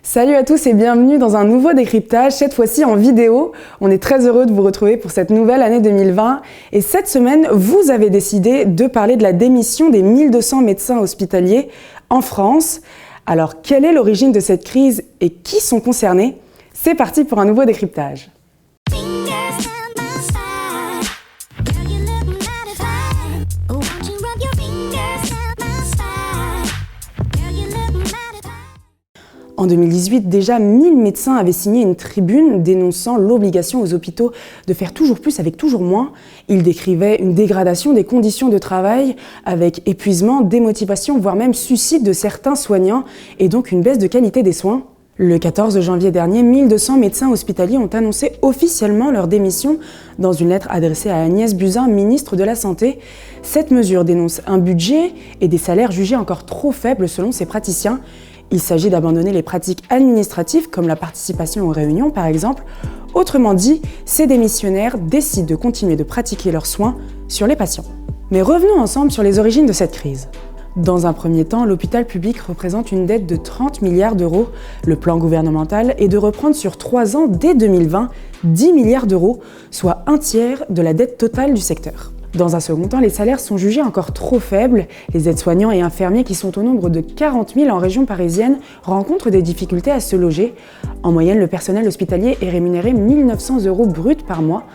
Salut à tous et bienvenue dans un nouveau décryptage, cette fois-ci en vidéo. On est très heureux de vous retrouver pour cette nouvelle année 2020. Et cette semaine, vous avez décidé de parler de la démission des 1200 médecins hospitaliers en France. Alors, quelle est l'origine de cette crise et qui sont concernés? C'est parti pour un nouveau décryptage. En 2018, déjà 1000 médecins avaient signé une tribune dénonçant l'obligation aux hôpitaux de faire toujours plus avec toujours moins. Ils décrivaient une dégradation des conditions de travail avec épuisement, démotivation, voire même suicide de certains soignants et donc une baisse de qualité des soins. Le 14 janvier dernier, 1200 médecins hospitaliers ont annoncé officiellement leur démission dans une lettre adressée à Agnès Buzyn, ministre de la Santé. Cette mesure dénonce un budget et des salaires jugés encore trop faibles selon ces praticiens. Il s'agit d'abandonner les pratiques administratives comme la participation aux réunions par exemple. Autrement dit, ces démissionnaires décident de continuer de pratiquer leurs soins sur les patients. Mais revenons ensemble sur les origines de cette crise. Dans un premier temps, l'hôpital public représente une dette de 30 milliards d'euros. Le plan gouvernemental est de reprendre sur 3 ans, dès 2020, 10 milliards d'euros, soit un tiers de la dette totale du secteur. Dans un second temps, les salaires sont jugés encore trop faibles. Les aides-soignants et infirmiers, qui sont au nombre de 40 000 en région parisienne, rencontrent des difficultés à se loger. En moyenne, le personnel hospitalier est rémunéré 1 900 € bruts par mois.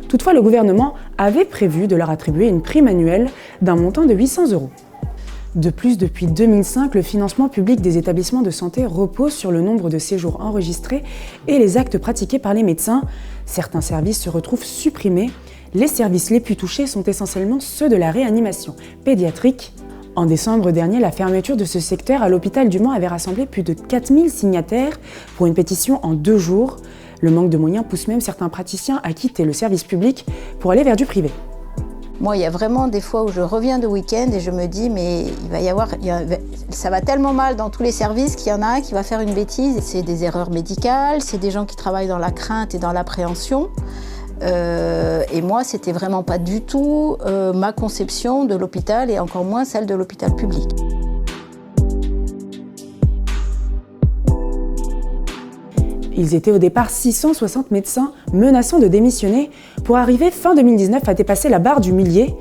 Toutefois, le gouvernement avait prévu de leur attribuer une prime annuelle d'un montant de 800 €. De plus, depuis 2005, le financement public des établissements de santé repose sur le nombre de séjours enregistrés et les actes pratiqués par les médecins. Certains services se retrouvent supprimés. Les services les plus touchés sont essentiellement ceux de la réanimation pédiatrique. En décembre dernier, la fermeture de ce secteur à l'hôpital du Mans avait rassemblé plus de 4000 signataires pour une pétition en 2 jours. Le manque de moyens pousse même certains praticiens à quitter le service public pour aller vers du privé. Moi, il y a vraiment des fois où je reviens de week-end et je me dis mais ça va tellement mal dans tous les services qu'il y en a un qui va faire une bêtise. C'est des erreurs médicales, c'est des gens qui travaillent dans la crainte et dans l'appréhension. Et moi, c'était vraiment pas du tout ma conception de l'hôpital et encore moins celle de l'hôpital public. Ils étaient au départ 660 médecins menaçant de démissionner pour arriver fin 2019 à dépasser la barre du millier.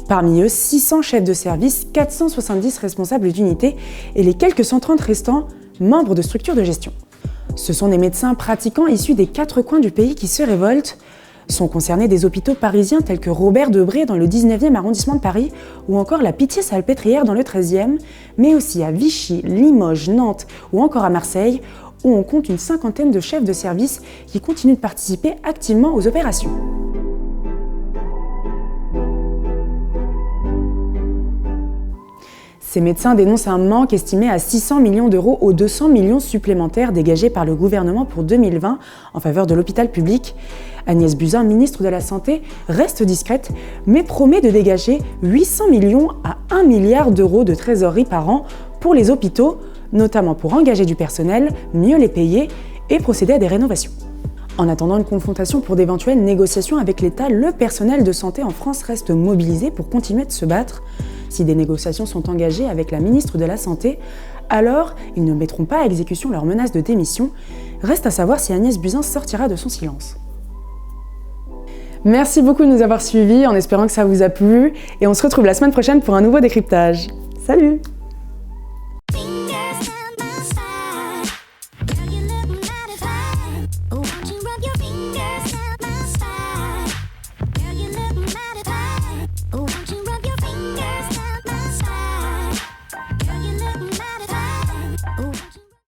Parmi eux, 600 chefs de service, 470 responsables d'unité et les quelques 130 restants, membres de structures de gestion. Ce sont des médecins pratiquants issus des 4 coins du pays qui se révoltent. Sont concernés des hôpitaux parisiens tels que Robert Debré dans le 19e arrondissement de Paris ou encore la Pitié-Salpêtrière dans le 13e, mais aussi à Vichy, Limoges, Nantes ou encore à Marseille, où on compte une 50aine de chefs de service qui continuent de participer activement aux opérations. Ces médecins dénoncent un manque estimé à 600 millions d'euros aux 200 millions supplémentaires dégagés par le gouvernement pour 2020 en faveur de l'hôpital public. Agnès Buzyn, ministre de la Santé, reste discrète, mais promet de dégager 800 millions à 1 milliard d'euros de trésorerie par an pour les hôpitaux, notamment pour engager du personnel, mieux les payer et procéder à des rénovations. En attendant une confrontation pour d'éventuelles négociations avec l'État, le personnel de santé en France reste mobilisé pour continuer de se battre. Si des négociations sont engagées avec la ministre de la Santé, alors ils ne mettront pas à exécution leur menace de démission. Reste à savoir si Agnès Buzyn sortira de son silence. Merci beaucoup de nous avoir suivis en espérant que ça vous a plu et on se retrouve la semaine prochaine pour un nouveau décryptage. Salut!